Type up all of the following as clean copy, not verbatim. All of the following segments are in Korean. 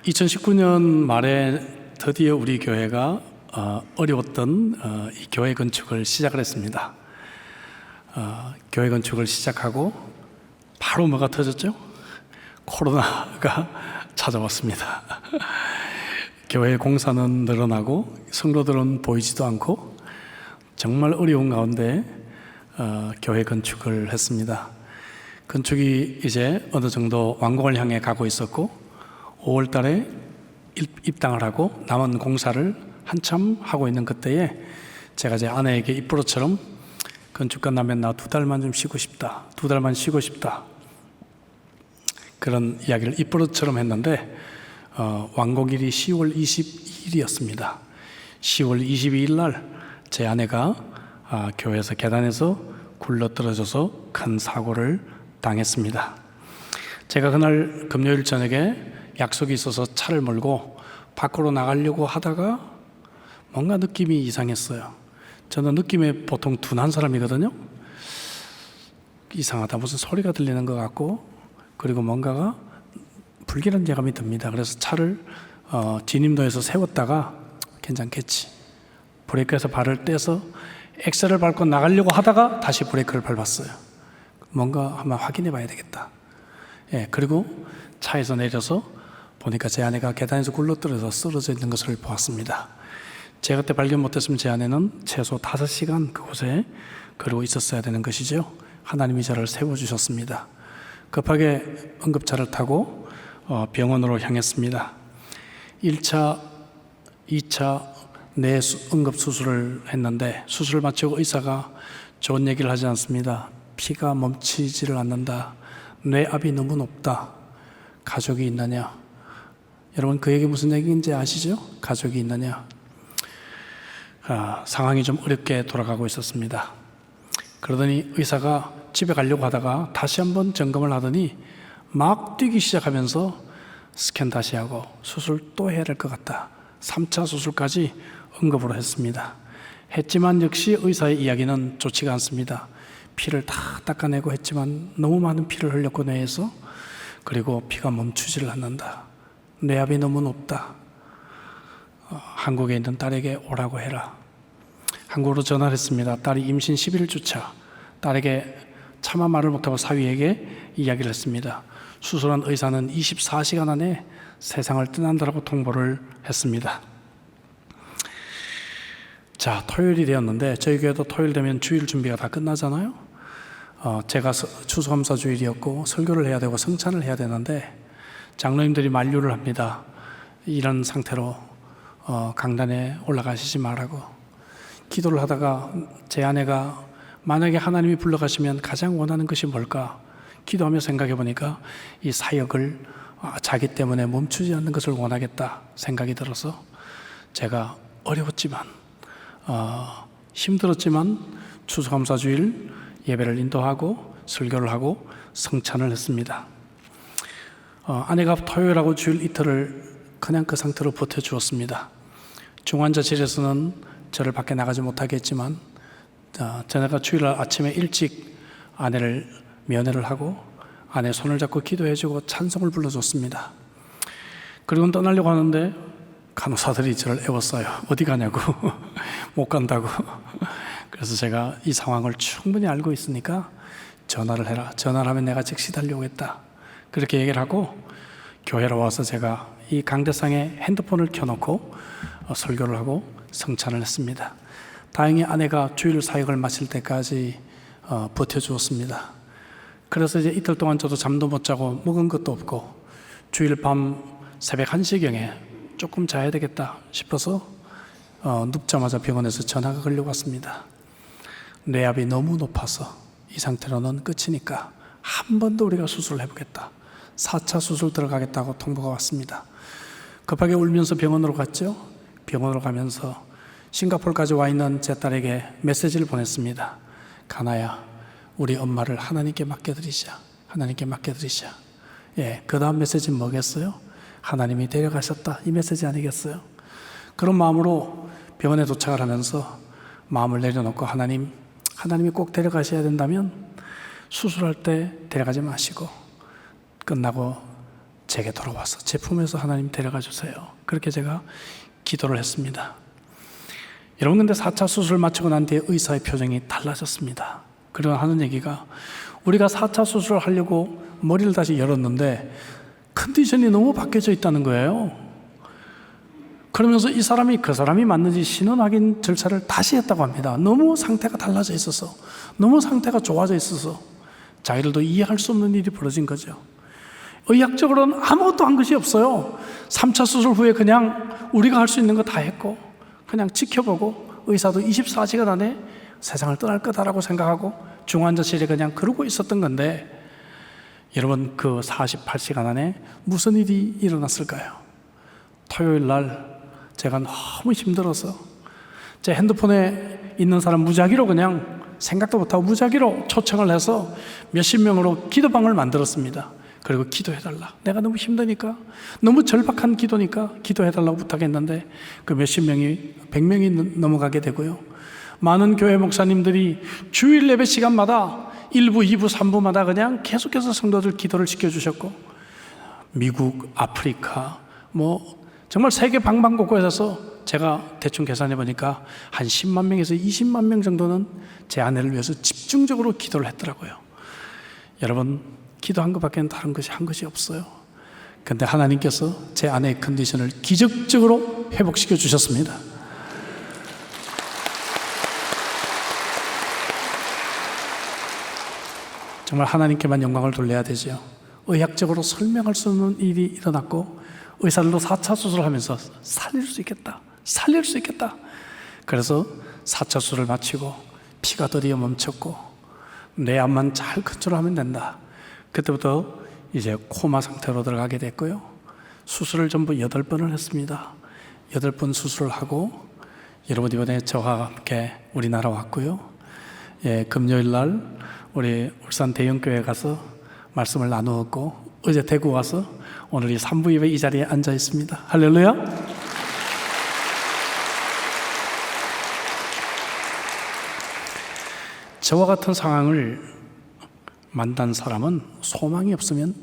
2019년 말에 드디어 우리 교회가 어려웠던 이 교회 건축을 시작을 했습니다. 교회 건축을 시작하고 바로 뭐가 터졌죠? 코로나가 찾아왔습니다. 교회 공사는 늘어나고 성도들은 보이지도 않고 정말 어려운 가운데 교회 건축을 했습니다. 건축이 이제 어느 정도 완공을 향해 가고 있었고 5월 달에 입당을 하고 남은 공사를 한참 하고 있는 그때에 제가 제 아내에게 입으로처럼 건축 끝나면 나 2달만 좀 쉬고 싶다, 2달만 쉬고 싶다, 그런 이야기를 입으로처럼 했는데 완공일이 10월 22일이었습니다. 10월 22일 날 제 아내가 교회에서 계단에서 굴러떨어져서 큰 사고를 당했습니다. 제가 그날 금요일 저녁에 약속이 있어서 차를 몰고 밖으로 나가려고 하다가 뭔가 느낌이 이상했어요. 저는 느낌에 보통 둔한 사람이거든요. 이상하다, 무슨 소리가 들리는 것 같고, 그리고 뭔가가 불길한 예감이 듭니다. 그래서 차를 진입로에서 세웠다가 괜찮겠지, 브레이크에서 발을 떼서 엑셀을 밟고 나가려고 하다가 다시 브레이크를 밟았어요. 뭔가 한번 확인해 봐야 되겠다. 그리고 차에서 내려서 보니까 제 아내가 계단에서 굴러떨어져 쓰러져 있는 것을 보았습니다. 제가 그때 발견 못했으면 제 아내는 최소 5시간 그곳에 그러고 있었어야 되는 것이죠. 하나님이 저를 세워주셨습니다. 급하게 응급차를 타고 병원으로 향했습니다. 1차, 2차 뇌 응급수술을 했는데 수술을 마치고 의사가 좋은 얘기를 하지 않습니다. 피가 멈추지를 않는다. 뇌압이 너무 높다. 가족이 있느냐? 여러분, 그 얘기 무슨 얘기인지 아시죠? 가족이 있느냐? 상황이 좀 어렵게 돌아가고 있었습니다. 그러더니 의사가 집에 가려고 하다가 다시 한번 점검을 하더니 막 뛰기 시작하면서 스캔 다시 하고 수술 또 해야 될 것 같다. 3차 수술까지 응급으로 했습니다. 했지만 역시 의사의 이야기는 좋지가 않습니다. 피를 다 닦아내고 했지만 너무 많은 피를 흘렸고 뇌에서, 그리고 피가 멈추지를 않는다. 뇌압이 너무 높다. 한국에 있는 딸에게 오라고 해라. 한국으로 전화를 했습니다. 딸이 임신 11주차. 딸에게 차마 말을 못하고 사위에게 이야기를 했습니다. 수술한 의사는 24시간 안에 세상을 떠난다라고 통보를 했습니다. 자, 토요일이 되었는데 저희 교회도 토요일 되면 주일 준비가 다 끝나잖아요. 제가 추수감사 주일이었고 설교를 해야 되고 성찬을 해야 되는데 장로님들이 만류를 합니다. 이런 상태로 강단에 올라가시지 말라고. 기도를 하다가 제 아내가 만약에 하나님이 불러가시면 가장 원하는 것이 뭘까 기도하며 생각해 보니까 이 사역을 자기 때문에 멈추지 않는 것을 원하겠다 생각이 들어서 제가 어려웠지만 힘들었지만 추수감사주일 예배를 인도하고 설교를 하고 성찬을 했습니다. 아내가 토요일하고 주일 이틀을 그냥 그 상태로 버텨주었습니다. 중환자실에서는 저를 밖에 나가지 못하게 했지만 저녁 주일날 아침에 일찍 아내를 면회를 하고 아내 손을 잡고 기도해주고 찬송을 불러줬습니다. 그리고 떠나려고 하는데 간호사들이 저를 애웠어요. 어디 가냐고. 못 간다고. 그래서 제가 이 상황을 충분히 알고 있으니까 전화를 해라. 전화를 하면 내가 즉시 달려오겠다. 그렇게 얘기를 하고 교회로 와서 제가 이 강대상에 핸드폰을 켜놓고 설교를 하고 성찬을 했습니다. 다행히 아내가 주일 사역을 마칠 때까지 버텨주었습니다. 그래서 이제 이틀 동안 저도 잠도 못 자고 먹은 것도 없고 주일 밤 새벽 1시경에 조금 자야 되겠다 싶어서 눕자마자 병원에서 전화가 걸려왔습니다. 뇌압이 너무 높아서 이 상태로는 끝이니까 한 번 더 우리가 수술을 해보겠다. 4차 수술 들어가겠다고 통보가 왔습니다. 급하게 울면서 병원으로 갔죠. 병원으로 가면서 싱가포르까지 와 있는 제 딸에게 메시지를 보냈습니다. 가나야, 우리 엄마를 하나님께 맡겨드리자. 하나님께 맡겨드리자. 그 다음 메시지는 뭐겠어요? 하나님이 데려가셨다, 이 메시지 아니겠어요? 그런 마음으로 병원에 도착을 하면서 마음을 내려놓고 하나님이 꼭 데려가셔야 된다면 수술할 때 데려가지 마시고 끝나고 제게 돌아와서 제 품에서 하나님 데려가 주세요. 그렇게 제가 기도를 했습니다. 여러분, 근데 4차 수술을 마치고 난 뒤에 의사의 표정이 달라졌습니다. 그리고 하는 얘기가, 우리가 4차 수술을 하려고 머리를 다시 열었는데 컨디션이 너무 바뀌어져 있다는 거예요. 그러면서 이 사람이 그 사람이 맞는지 신원 확인 절차를 다시 했다고 합니다. 너무 상태가 달라져 있어서, 너무 상태가 좋아져 있어서 자기들도 이해할 수 없는 일이 벌어진 거죠. 의학적으로는 아무것도 한 것이 없어요. 3차 수술 후에 그냥 우리가 할 수 있는 거 다 했고, 그냥 지켜보고, 의사도 24시간 안에 세상을 떠날 거다라고 생각하고 중환자실에 그냥 그러고 있었던 건데, 여러분, 그 48시간 안에 무슨 일이 일어났을까요? 토요일 날 제가 너무 힘들어서 제 핸드폰에 있는 사람 무작위로, 그냥 생각도 못하고 무작위로 초청을 해서 몇십 명으로 기도방을 만들었습니다. 그리고 기도해달라, 내가 너무 힘드니까, 너무 절박한 기도니까 기도해달라고 부탁했는데 그 몇십 명이 100명이 넘어가게 되고요. 많은 교회 목사님들이 주일 예배 시간마다 1부, 2부, 3부마다 그냥 계속해서 성도들 기도를 시켜주셨고, 미국, 아프리카, 정말 세계 방방곡곡에서 제가 대충 계산해 보니까 한 10만 명에서 20만 명 정도는 제 아내를 위해서 집중적으로 기도를 했더라고요. 여러분, 기도한 것밖에 다른 것이 한 것이 없어요. 그런데 하나님께서 제 아내의 컨디션을 기적적으로 회복시켜 주셨습니다. 정말 하나님께만 영광을 돌려야 되죠. 의학적으로 설명할 수 없는 일이 일어났고, 의사들도 4차 수술을 하면서 살릴 수 있겠다. 그래서 4차 수술을 마치고 피가 드디어 멈췄고 내 암만 잘 컨트롤하면 된다. 그때부터 이제 코마 상태로 들어가게 됐고요. 수술을 전부 8번을 했습니다. 8번 수술을 하고, 여러분, 이번에 저와 함께 우리나라 왔고요. 금요일 날 우리 울산 대형교회 가서 말씀을 나누었고, 어제 대구 와서 오늘 이 3부 예배 이 자리에 앉아 있습니다. 할렐루야. 저와 같은 상황을 만난 사람은 소망이 없으면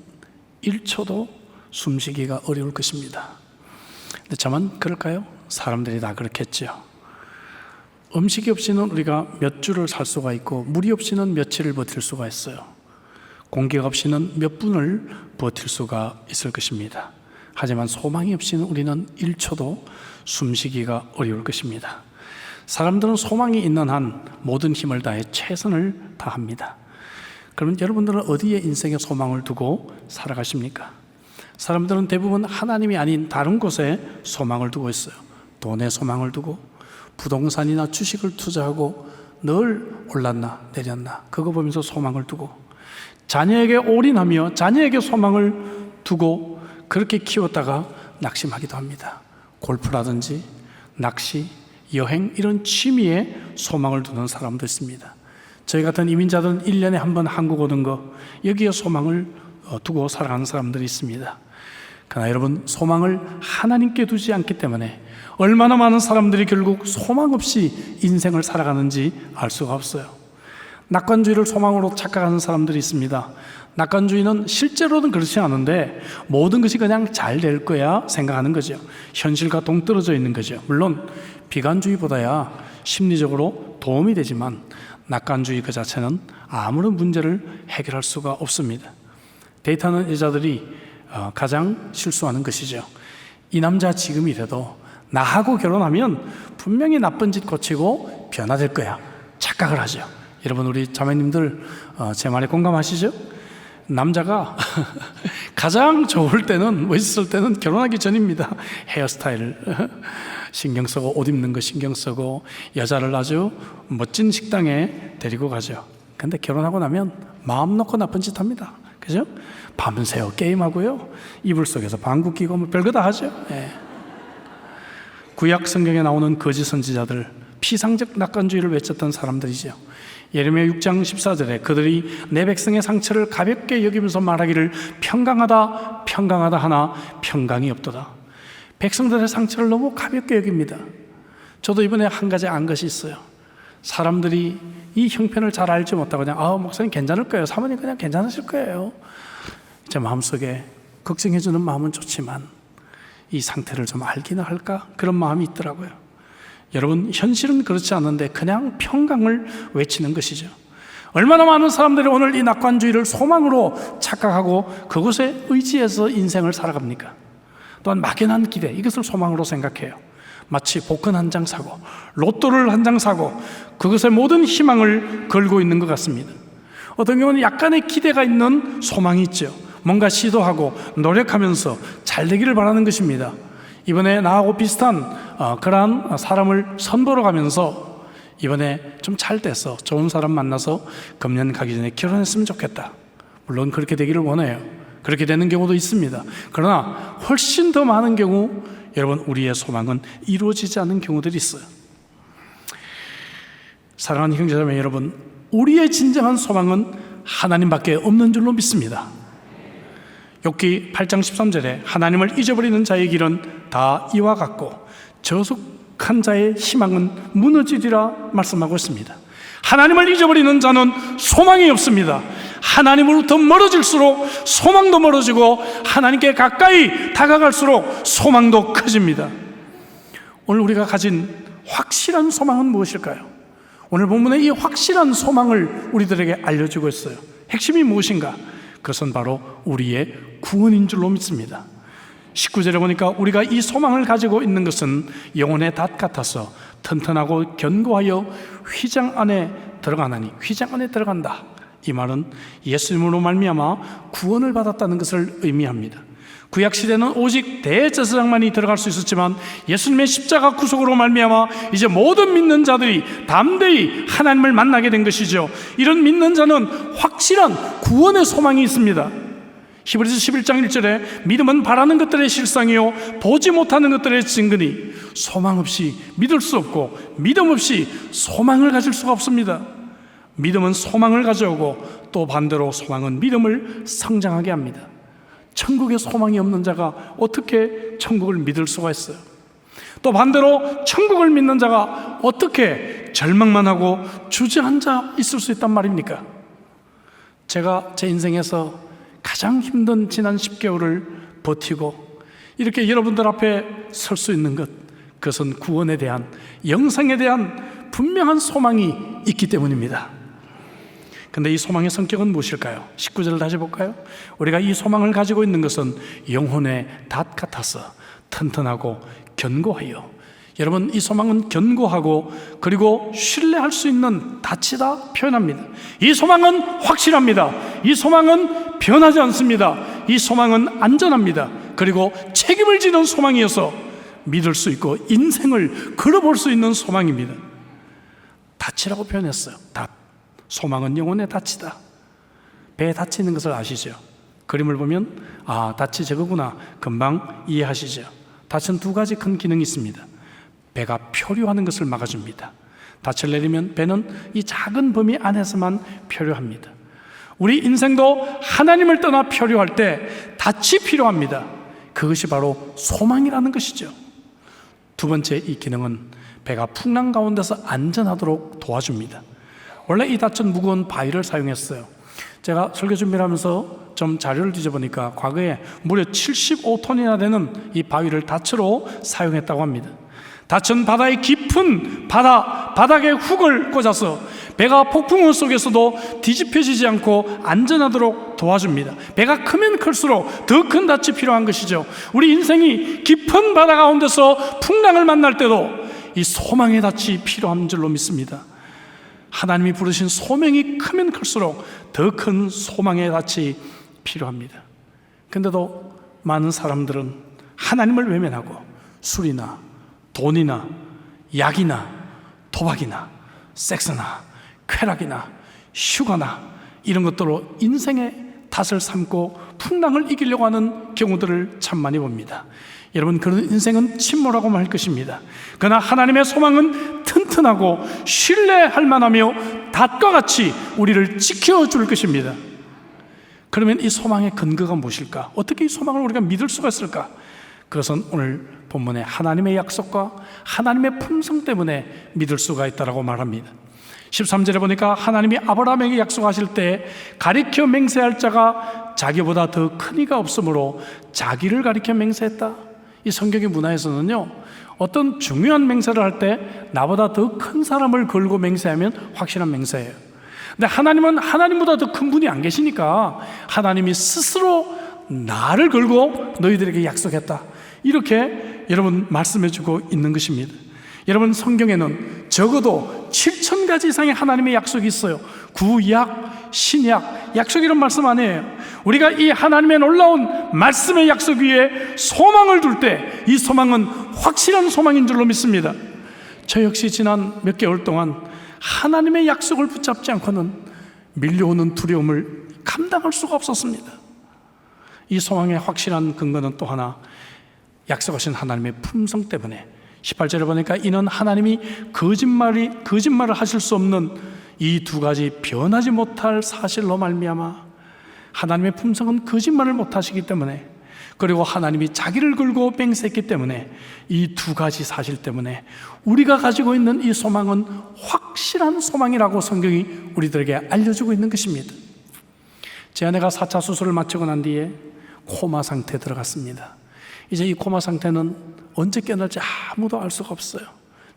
1초도 숨쉬기가 어려울 것입니다. 근데 저만 그럴까요? 사람들이 다 그렇겠죠. 음식이 없이는 우리가 몇 주를 살 수가 있고, 물이 없이는 며칠을 버틸 수가 있어요. 공기가 없이는 몇 분을 버틸 수가 있을 것입니다. 하지만 소망이 없이는 우리는 1초도 숨쉬기가 어려울 것입니다. 사람들은 소망이 있는 한 모든 힘을 다해 최선을 다합니다. 그러면 여러분들은 어디에 인생의 소망을 두고 살아가십니까? 사람들은 대부분 하나님이 아닌 다른 곳에 소망을 두고 있어요. 돈에 소망을 두고, 부동산이나 주식을 투자하고 늘 올랐나 내렸나 그거 보면서 소망을 두고, 자녀에게 올인하며 자녀에게 소망을 두고 그렇게 키웠다가 낙심하기도 합니다. 골프라든지 낚시, 여행, 이런 취미에 소망을 두는 사람도 있습니다. 저희 같은 이민자들은 1년에 한 번 한국 오는 거, 여기에 소망을 두고 살아가는 사람들이 있습니다. 그러나 여러분, 소망을 하나님께 두지 않기 때문에 얼마나 많은 사람들이 결국 소망 없이 인생을 살아가는지 알 수가 없어요. 낙관주의를 소망으로 착각하는 사람들이 있습니다. 낙관주의는 실제로는 그렇지 않은데 모든 것이 그냥 잘 될 거야 생각하는 거죠. 현실과 동떨어져 있는 거죠. 물론 비관주의보다야 심리적으로 도움이 되지만 낙관주의 그 자체는 아무런 문제를 해결할 수가 없습니다. 데이트하는 여자들이 가장 실수하는 것이죠. 이 남자 지금 이래도 나하고 결혼하면 분명히 나쁜 짓 고치고 변화될 거야 착각을 하죠. 여러분, 우리 자매님들 제 말에 공감하시죠? 남자가 가장 좋을 때는, 멋있을 때는 결혼하기 전입니다. 헤어스타일 신경 쓰고, 옷 입는 거 신경 쓰고, 여자를 아주 멋진 식당에 데리고 가죠. 근데 결혼하고 나면 마음 놓고 나쁜 짓 합니다. 그죠? 밤새워 게임하고요, 이불 속에서 방구 끼고 별거 다 하죠. 구약 성경에 나오는 거짓 선지자들, 피상적 낙관주의를 외쳤던 사람들이죠. 예레미야 6장 14절에 그들이 내 백성의 상처를 가볍게 여기면서 말하기를 평강하다 평강하다 하나 평강이 없도다. 백성들의 상처를 너무 가볍게 여깁니다. 저도 이번에 한 가지 안 것이 있어요. 사람들이 이 형편을 잘 알지 못하고 그냥 목사님 괜찮을 거예요, 사모님 그냥 괜찮으실 거예요. 제 마음속에 걱정해주는 마음은 좋지만 이 상태를 좀 알기나 할까? 그런 마음이 있더라고요. 여러분, 현실은 그렇지 않은데 그냥 평강을 외치는 것이죠. 얼마나 많은 사람들이 오늘 이 낙관주의를 소망으로 착각하고 그것에 의지해서 인생을 살아갑니까? 또한 막연한 기대, 이것을 소망으로 생각해요. 마치 복권 한 장 사고 로또를 한 장 사고 그것에 모든 희망을 걸고 있는 것 같습니다. 어떤 경우는 약간의 기대가 있는 소망이 있죠. 뭔가 시도하고 노력하면서 잘 되기를 바라는 것입니다. 이번에 나하고 비슷한 그러한 사람을 선보러 가면서 이번에 좀 잘 돼서 좋은 사람 만나서 금년 가기 전에 결혼했으면 좋겠다. 물론 그렇게 되기를 원해요. 그렇게 되는 경우도 있습니다. 그러나 훨씬 더 많은 경우 여러분, 우리의 소망은 이루어지지 않는 경우들이 있어요. 사랑하는 형제자매 여러분, 우리의 진정한 소망은 하나님밖에 없는 줄로 믿습니다. 욥기 8장 13절에 하나님을 잊어버리는 자의 길은 다 이와 같고 저속한 자의 희망은 무너지리라 말씀하고 있습니다. 하나님을 잊어버리는 자는 소망이 없습니다. 하나님으로부터 멀어질수록 소망도 멀어지고 하나님께 가까이 다가갈수록 소망도 커집니다. 오늘 우리가 가진 확실한 소망은 무엇일까요? 오늘 본문에 이 확실한 소망을 우리들에게 알려주고 있어요. 핵심이 무엇인가? 그것은 바로 우리의 구원인 줄로 믿습니다. 19절에 보니까 우리가 이 소망을 가지고 있는 것은 영혼의 닷 같아서 튼튼하고 견고하여 휘장 안에 들어가나니, 휘장 안에 들어간다. 이 말은 예수님으로 말미암아 구원을 받았다는 것을 의미합니다. 구약시대는 오직 대제사장만이 들어갈 수 있었지만 예수님의 십자가 구속으로 말미암아 이제 모든 믿는 자들이 담대히 하나님을 만나게 된 것이죠. 이런 믿는 자는 확실한 구원의 소망이 있습니다. 히브리서 11장 1절에 믿음은 바라는 것들의 실상이요 보지 못하는 것들의 증거니 소망 없이 믿을 수 없고 믿음 없이 소망을 가질 수가 없습니다. 믿음은 소망을 가져오고 또 반대로 소망은 믿음을 성장하게 합니다. 천국에 소망이 없는 자가 어떻게 천국을 믿을 수가 있어요? 또 반대로 천국을 믿는 자가 어떻게 절망만 하고 주저앉아 있을 수 있단 말입니까? 제가 제 인생에서 가장 힘든 지난 10개월을 버티고 이렇게 여러분들 앞에 설 수 있는 것, 그것은 구원에 대한, 영생에 대한 분명한 소망이 있기 때문입니다. 근데 이 소망의 성격은 무엇일까요? 19절을 다시 볼까요? 우리가 이 소망을 가지고 있는 것은 영혼의 닷 같아서 튼튼하고 견고하여. 여러분, 이 소망은 견고하고 그리고 신뢰할 수 있는 닷이다 표현합니다. 이 소망은 확실합니다. 이 소망은 변하지 않습니다. 이 소망은 안전합니다. 그리고 책임을 지는 소망이어서 믿을 수 있고 인생을 걸어볼 수 있는 소망입니다. 닷이라고 표현했어요. 닷. 소망은 영혼의 닷이다. 배에 닷이 있는 것을 아시죠? 그림을 보면 닷이 저거구나 금방 이해하시죠? 닷은 두 가지 큰 기능이 있습니다. 배가 표류하는 것을 막아줍니다. 닷을 내리면 배는 이 작은 범위 안에서만 표류합니다. 우리 인생도 하나님을 떠나 표류할 때 닷이 필요합니다. 그것이 바로 소망이라는 것이죠. 두 번째 이 기능은 배가 풍랑 가운데서 안전하도록 도와줍니다. 원래 이 닷은 무거운 바위를 사용했어요. 제가 설교 준비를 하면서 좀 자료를 뒤져보니까 과거에 무려 75톤이나 되는 이 바위를 닷으로 사용했다고 합니다. 닷은 바다의 깊은 바닥에 훅을 꽂아서 배가 폭풍우 속에서도 뒤집혀지지 않고 안전하도록 도와줍니다. 배가 크면 클수록 더 큰 닷이 필요한 것이죠. 우리 인생이 깊은 바다 가운데서 풍랑을 만날 때도 이 소망의 닷이 필요한 줄로 믿습니다. 하나님이 부르신 소명이 크면 클수록 더 큰 소망의 닷이 필요합니다. 그런데도 많은 사람들은 하나님을 외면하고 술이나 돈이나 약이나 도박이나 섹스나 쾌락이나 휴가나 이런 것들로 인생의 닷을 삼고 풍랑을 이기려고 하는 경우들을 참 많이 봅니다. 여러분, 그런 인생은 침몰하고 말 것입니다. 그러나 하나님의 소망은 튼튼하고 신뢰할 만하며 닷과 같이 우리를 지켜줄 것입니다. 그러면 이 소망의 근거가 무엇일까? 어떻게 이 소망을 우리가 믿을 수가 있을까? 그것은 오늘 본문의 하나님의 약속과 하나님의 품성 때문에 믿을 수가 있다고 말합니다. 13절에 보니까 하나님이 아브라함에게 약속하실 때 가리켜 맹세할 자가 자기보다 더 큰 이가 없으므로 자기를 가리켜 맹세했다. 이 성경의 문화에서는요, 어떤 중요한 맹세를 할 때 나보다 더 큰 사람을 걸고 맹세하면 확실한 맹세예요. 근데 하나님은 하나님보다 더 큰 분이 안 계시니까 하나님이 스스로 나를 걸고 너희들에게 약속했다, 이렇게 여러분 말씀해주고 있는 것입니다. 여러분, 성경에는 적어도 7,000가지 이상의 하나님의 약속이 있어요. 구약, 신약, 약속 이런 말씀 아니에요. 우리가 이 하나님의 놀라운 말씀의 약속 위에 소망을 둘 때 이 소망은 확실한 소망인 줄로 믿습니다. 저 역시 지난 몇 개월 동안 하나님의 약속을 붙잡지 않고는 밀려오는 두려움을 감당할 수가 없었습니다. 이 소망의 확실한 근거는 또 하나, 약속하신 하나님의 품성 때문에 18절에 보니까 이는 하나님이 거짓말을 하실 수 없는 이 두 가지 변하지 못할 사실로 말미암아, 하나님의 품성은 거짓말을 못하시기 때문에, 그리고 하나님이 자기를 걸고 맹세했기 때문에, 이 두 가지 사실 때문에 우리가 가지고 있는 이 소망은 확실한 소망이라고 성경이 우리들에게 알려주고 있는 것입니다. 제 아내가 4차 수술을 마치고 난 뒤에 코마 상태에 들어갔습니다. 이제 이 코마 상태는 언제 깨어날지 아무도 알 수가 없어요.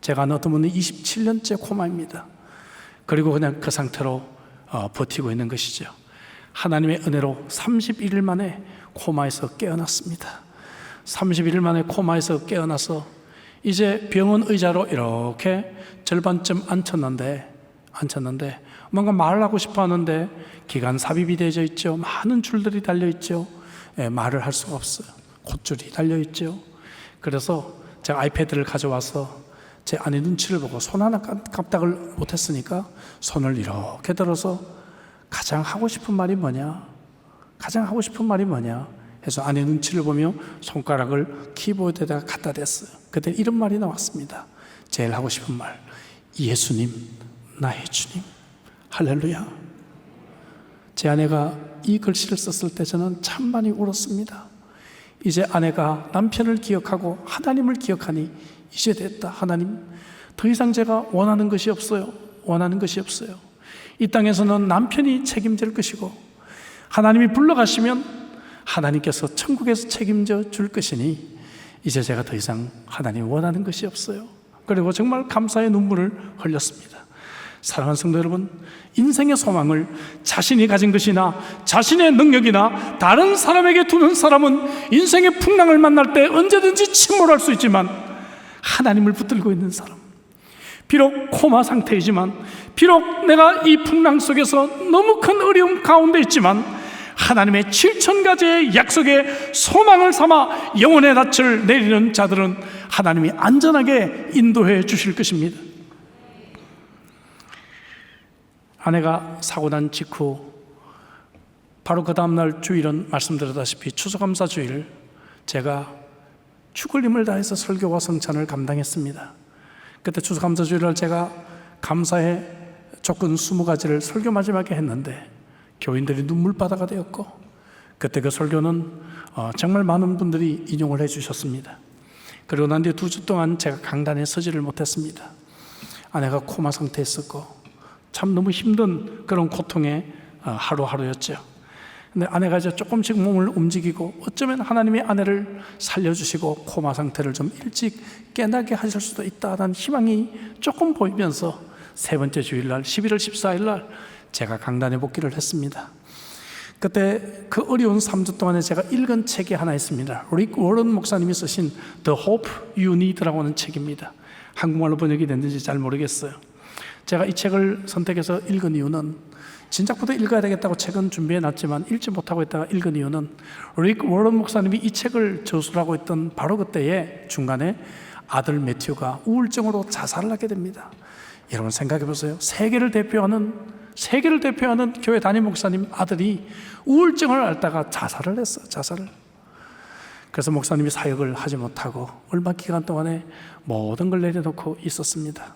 제가 아는 어떤 분은 27년째 코마입니다. 그리고 그냥 그 상태로 버티고 있는 것이죠. 하나님의 은혜로 31일 만에 코마에서 깨어났습니다. 31일 만에 코마에서 깨어나서 이제 병원 의자로 이렇게 절반쯤 앉혔는데 뭔가 말을 하고 싶어 하는데 기관 삽입이 되어져 있죠. 많은 줄들이 달려 있죠. 말을 할 수가 없어요. 콧줄이 달려 있죠. 그래서 제가 아이패드를 가져와서 제 아내 눈치를 보고 손 하나 깜짝을 못했으니까 손을 이렇게 들어서 가장 하고 싶은 말이 뭐냐? 가장 하고 싶은 말이 뭐냐? 해서 아내 눈치를 보며 손가락을 키보드에다가 갖다 댔어요. 그때 이런 말이 나왔습니다. 제일 하고 싶은 말, 예수님, 나의 주님. 할렐루야. 제 아내가 이 글씨를 썼을 때 저는 참 많이 울었습니다. 이제 아내가 남편을 기억하고 하나님을 기억하니 이제 됐다. 하나님, 더 이상 제가 원하는 것이 없어요. 원하는 것이 없어요. 이 땅에서는 남편이 책임질 것이고, 하나님이 불러가시면 하나님께서 천국에서 책임져 줄 것이니 이제 제가 더 이상 하나님 원하는 것이 없어요. 그리고 정말 감사의 눈물을 흘렸습니다. 사랑하는 성도 여러분, 인생의 소망을 자신이 가진 것이나 자신의 능력이나 다른 사람에게 두는 사람은 인생의 풍랑을 만날 때 언제든지 침몰할 수 있지만, 하나님을 붙들고 있는 사람, 비록 코마 상태이지만, 비록 내가 이 풍랑 속에서 너무 큰 어려움 가운데 있지만, 하나님의 7,000가지의 약속에 소망을 삼아 영혼의 낯을 내리는 자들은 하나님이 안전하게 인도해 주실 것입니다. 아내가 사고 난 직후 바로 그 다음날 주일은 말씀드렸다시피 추수감사 주일, 제가 죽을 힘을 다해서 설교와 성찬을 감당했습니다. 그때 추수감사 주일날 제가 감사의 조건 20가지를 설교 마지막에 했는데 교인들이 눈물바다가 되었고, 그때 그 설교는 정말 많은 분들이 인용을 해주셨습니다. 그리고 난 뒤에 2주 동안 제가 강단에 서지를 못했습니다. 아내가 코마 상태에 있었고 참 너무 힘든 그런 고통의 하루하루였죠. 근데 아내가 이제 조금씩 몸을 움직이고, 어쩌면 하나님이 아내를 살려주시고 코마 상태를 좀 일찍 깨나게 하실 수도 있다는 희망이 조금 보이면서 세 번째 주일날 11월 14일날 제가 강단에 복귀를 했습니다. 그때 그 어려운 3주 동안에 제가 읽은 책이 하나 있습니다. 릭 워런 목사님이 쓰신 The Hope You Need라고 하는 책입니다. 한국말로 번역이 됐는지 잘 모르겠어요. 제가 이 책을 선택해서 읽은 이유는, 진작부터 읽어야 되겠다고 책은 준비해 놨지만 읽지 못하고 있다가 읽은 이유는, 릭 워런 목사님이 이 책을 저술하고 있던 바로 그때에 중간에 아들 매튜가 우울증으로 자살을 하게 됩니다. 여러분 생각해 보세요. 세계를 대표하는 교회 담임 목사님 아들이 우울증을 앓다가 자살을 했어요. 자살을. 그래서 목사님이 사역을 하지 못하고 얼마 기간 동안에 모든 걸 내려놓고 있었습니다.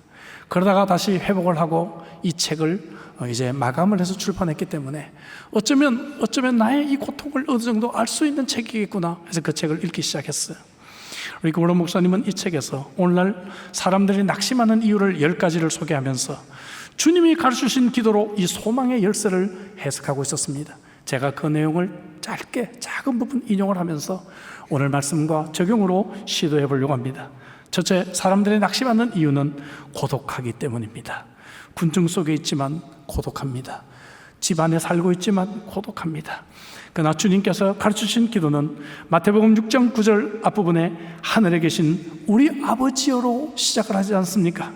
그러다가 다시 회복을 하고 이 책을 이제 마감을 해서 출판했기 때문에 어쩌면 나의 이 고통을 어느 정도 알 수 있는 책이겠구나 해서 그 책을 읽기 시작했어요. 우리 고로 목사님은 이 책에서 오늘날 사람들이 낙심하는 이유를 10가지를 소개하면서 주님이 가르치신 기도로 이 소망의 열쇠를 해석하고 있었습니다. 제가 그 내용을 짧게 작은 부분 인용을 하면서 오늘 말씀과 적용으로 시도해 보려고 합니다. 첫째, 사람들이 낙심하는 이유는 고독하기 때문입니다. 군중 속에 있지만 고독합니다. 집 안에 살고 있지만 고독합니다. 그러나 주님께서 가르치신 기도는 마태복음 6장 9절 앞부분에 하늘에 계신 우리 아버지여로 시작을 하지 않습니까?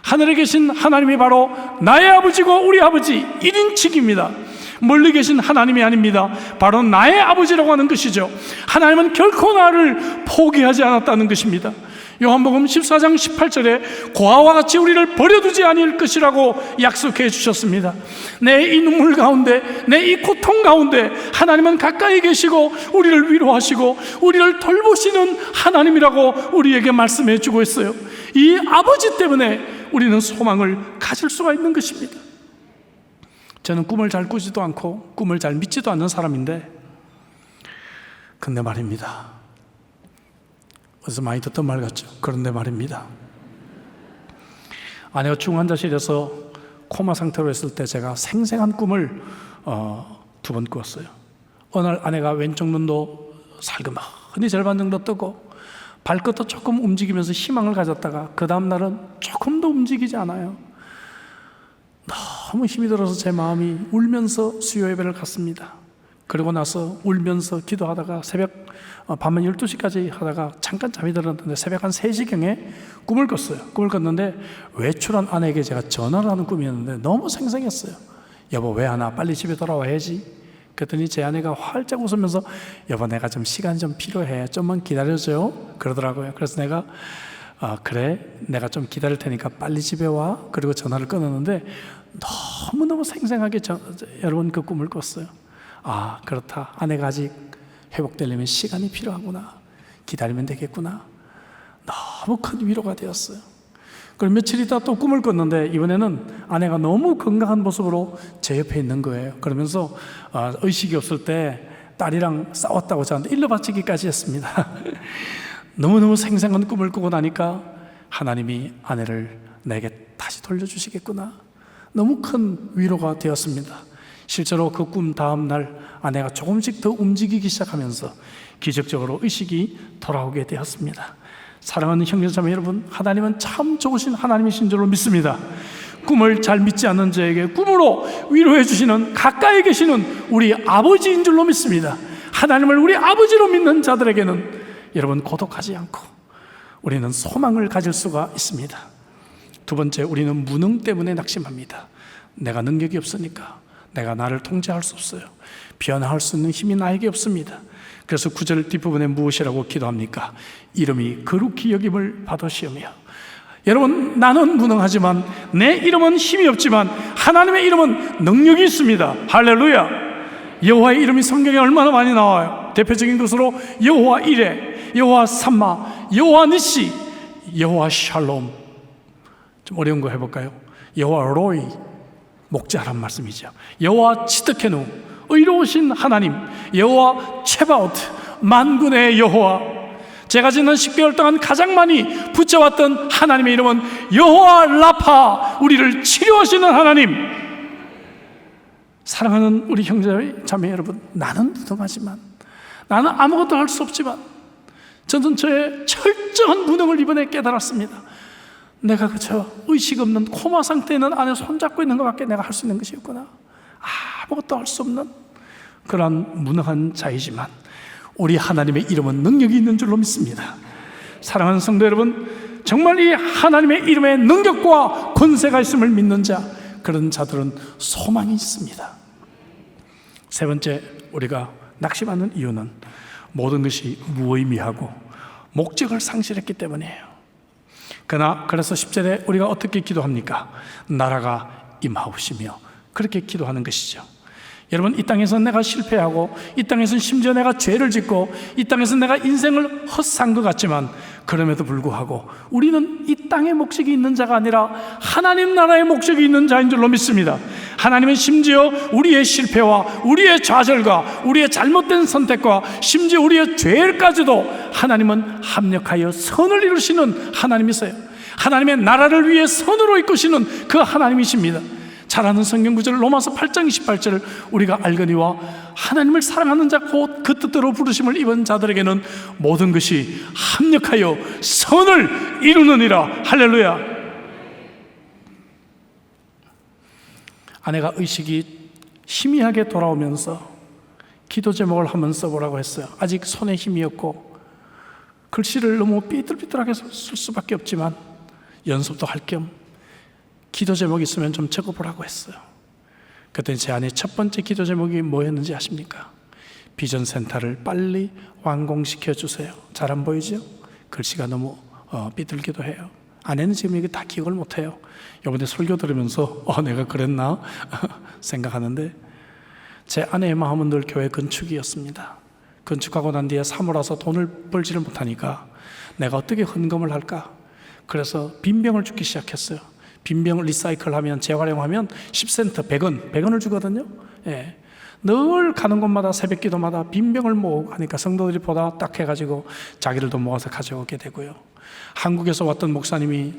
하늘에 계신 하나님이 바로 나의 아버지고 우리 아버지 1인칭입니다. 멀리 계신 하나님이 아닙니다. 바로 나의 아버지라고 하는 것이죠. 하나님은 결코 나를 포기하지 않았다는 것입니다. 요한복음 14장 18절에 고아와 같이 우리를 버려두지 아니할 것이라고 약속해 주셨습니다. 내 이 눈물 가운데, 내 이 고통 가운데 하나님은 가까이 계시고 우리를 위로하시고 우리를 돌보시는 하나님이라고 우리에게 말씀해 주고 있어요. 이 아버지 때문에 우리는 소망을 가질 수가 있는 것입니다. 저는 꿈을 잘 꾸지도 않고 꿈을 잘 믿지도 않는 사람인데, 근데 말입니다, 어디서 많이 듣던 말 같죠? 그런데 말입니다, 아내가 중환자실에서 코마 상태로 있을 때 제가 생생한 꿈을 2번 꾸었어요. 어느 날 아내가 왼쪽 눈도 살그머니 절반 정도 뜨고 발끝도 조금 움직이면서 희망을 가졌다가 그 다음 날은 조금도 움직이지 않아요. 너무 힘이 들어서 제 마음이 울면서 수요 예배를 갔습니다. 그러고 나서 울면서 기도하다가 밤만 12시까지 하다가 잠깐 잠이 들었는데 새벽 한 3시경에 꿈을 꿨어요. 꿈을 꿨는데 외출한 아내에게 제가 전화를 하는 꿈이었는데 너무 생생했어요. 여보, 왜 안 와? 빨리 집에 돌아와야지. 그랬더니 제 아내가 활짝 웃으면서 여보, 내가 좀 시간이 좀 필요해, 좀만 기다려줘요, 그러더라고요. 그래서 내가 그래, 내가 좀 기다릴 테니까 빨리 집에 와. 그리고 전화를 끊었는데 너무너무 생생하게 여러분 그 꿈을 꿨어요. 아, 그렇다, 아내가 아직 회복되려면 시간이 필요하구나, 기다리면 되겠구나. 너무 큰 위로가 되었어요. 그리고 며칠 있다 또 꿈을 꿨는데 이번에는 아내가 너무 건강한 모습으로 제 옆에 있는 거예요. 그러면서 의식이 없을 때 딸이랑 싸웠다고 저한테 일러 바치기까지 했습니다. 너무너무 생생한 꿈을 꾸고 나니까 하나님이 아내를 내게 다시 돌려주시겠구나, 너무 큰 위로가 되었습니다. 실제로 그 꿈 다음 날 아내가 조금씩 더 움직이기 시작하면서 기적적으로 의식이 돌아오게 되었습니다. 사랑하는 형제자매 여러분, 하나님은 참 좋으신 하나님이신 줄로 믿습니다. 꿈을 잘 믿지 않는 자에게 꿈으로 위로해 주시는, 가까이 계시는 우리 아버지인 줄로 믿습니다. 하나님을 우리 아버지로 믿는 자들에게는 여러분 고독하지 않고 우리는 소망을 가질 수가 있습니다. 두 번째, 우리는 무능 때문에 낙심합니다. 내가 능력이 없으니까, 내가 나를 통제할 수 없어요, 변화할 수 있는 힘이 나에게 없습니다. 그래서 9절 뒷부분에 무엇이라고 기도합니까? 이름이 거룩히 여김을 받으시오며. 여러분, 나는 무능하지만, 내 이름은 힘이 없지만 하나님의 이름은 능력이 있습니다. 할렐루야. 여호와의 이름이 성경에 얼마나 많이 나와요. 대표적인 것으로 여호와 이레, 여호와 삼마, 여호와 니시, 여호와 샬롬. 좀 어려운 거 해볼까요? 여호와 로이, 목자란 말씀이죠. 여호와 치드케누, 의로우신 하나님, 여호와 체바오트, 만군의 여호와. 제가 지난 10개월 동안 가장 많이 붙여왔던 하나님의 이름은 여호와 라파, 우리를 치료하시는 하나님. 사랑하는 우리 형제 자매 여러분, 나는 무능하지만, 나는 아무것도 할 수 없지만, 저는 저의 철저한 무능을 이번에 깨달았습니다. 내가 그저 의식 없는 코마 상태에 있는 안에 손잡고 있는 것밖에 내가 할 수 있는 것이 없구나, 아무것도 할 수 없는 그런 무능한 자이지만 우리 하나님의 이름은 능력이 있는 줄로 믿습니다. 사랑하는 성도 여러분, 정말 이 하나님의 이름에 능력과 권세가 있음을 믿는 자, 그런 자들은 소망이 있습니다. 세 번째, 우리가 낙심하는 이유는 모든 것이 무의미하고 목적을 상실했기 때문이에요. 그래서 10절에 우리가 어떻게 기도합니까? 나라가 임하옵시며, 그렇게 기도하는 것이죠. 여러분, 이 땅에서는 내가 실패하고, 이 땅에서는 심지어 내가 죄를 짓고, 이 땅에서는 내가 인생을 헛산 것 같지만, 그럼에도 불구하고 우리는 이 땅에 목적이 있는 자가 아니라 하나님 나라의 목적이 있는 자인 줄로 믿습니다. 하나님은 심지어 우리의 실패와 우리의 좌절과 우리의 잘못된 선택과 심지어 우리의 죄까지도 하나님은 합력하여 선을 이루시는 하나님이세요. 하나님의 나라를 위해 선으로 이끄시는 그 하나님이십니다. 잘 아는 성경 구절 로마서 8장 28절을 우리가 알거니와 하나님을 사랑하는 자 곧 그 뜻대로 부르심을 입은 자들에게는 모든 것이 합력하여 선을 이루느니라. 할렐루야. 아내가 의식이 희미하게 돌아오면서 기도 제목을 한번 써보라고 했어요. 아직 손에 힘이 없고 글씨를 너무 삐뚤삐뚤하게 쓸 수밖에 없지만 연습도 할 겸 기도 제목이 있으면 좀 적어보라고 했어요. 그때 제 아내 첫 번째 기도 제목이 뭐였는지 아십니까? 비전 센터를 빨리 완공시켜 주세요. 잘 안 보이죠? 글씨가 너무 삐뚤기도 해요. 아내는 지금 이게 다 기억을 못해요. 이번에 설교 들으면서 내가 그랬나 생각하는데, 제 아내의 마음은 늘 교회 건축이었습니다. 건축하고 난 뒤에 사모라서 돈을 벌지를 못하니까 내가 어떻게 헌금을 할까? 그래서 빈병을 주기 시작했어요. 빈병을 리사이클하면, 재활용하면 10센트, 100원을 주거든요. 예. 늘 가는 곳마다 새벽 기도마다 빈병을 모으고 하니까 성도들이 보다 딱 해가지고 자기들도 모아서 가져오게 되고요. 한국에서 왔던 목사님이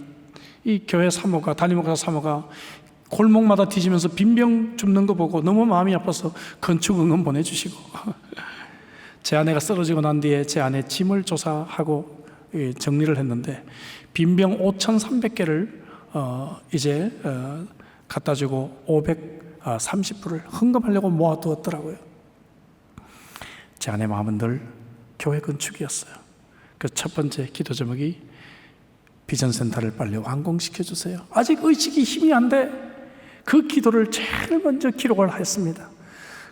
이 교회 사모가, 담임목사 사모가 골목마다 뒤지면서 빈병 줍는 거 보고 너무 마음이 아파서 건축 응원 보내주시고 제 아내가 쓰러지고 난 뒤에 제 아내 짐을 조사하고 정리를 했는데 빈병 5,300개를 이제 갖다 주고 530불을 헌금하려고 모아두었더라고요. 제 아내 마음은 늘 교회 건축이었어요. 그 첫 번째 기도 제목이 비전센터를 빨리 완공시켜 주세요. 아직 의식이 힘이 안 돼. 그 기도를 제일 먼저 기록을 했습니다.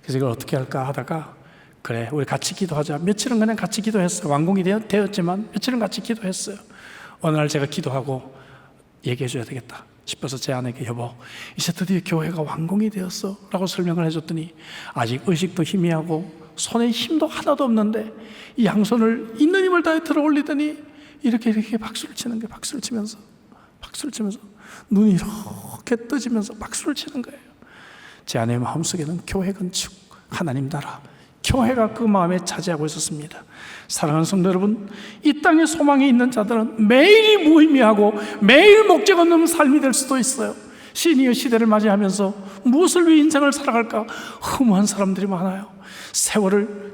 그래서 이걸 어떻게 할까 하다가, 그래 우리 같이 기도하자. 며칠은 그냥 같이 기도했어요. 완공이 되었지만 며칠은 같이 기도했어요. 어느 날 제가 기도하고 얘기해 줘야 되겠다 싶어서 제 아내에게, 여보 이제 드디어 교회가 완공이 되었어 라고 설명을 해줬더니, 아직 의식도 희미하고 손에 힘도 하나도 없는데 이 양손을 있는 힘을 다해 들어 올리더니 이렇게 박수를 치는 거예요. 박수를 치면서 눈이 이렇게 떠지면서 박수를 치는 거예요. 제 아내의 마음속에는 교회 건축, 하나님 나라, 교회가 그 마음에 차지하고 있었습니다. 사랑하는 성도 여러분, 이 땅에 소망이 있는 자들은 매일이 무의미하고 매일 목적 없는 삶이 될 수도 있어요. 시니어 시대를 맞이하면서 무엇을 위해 인생을 살아갈까 허무한 사람들이 많아요.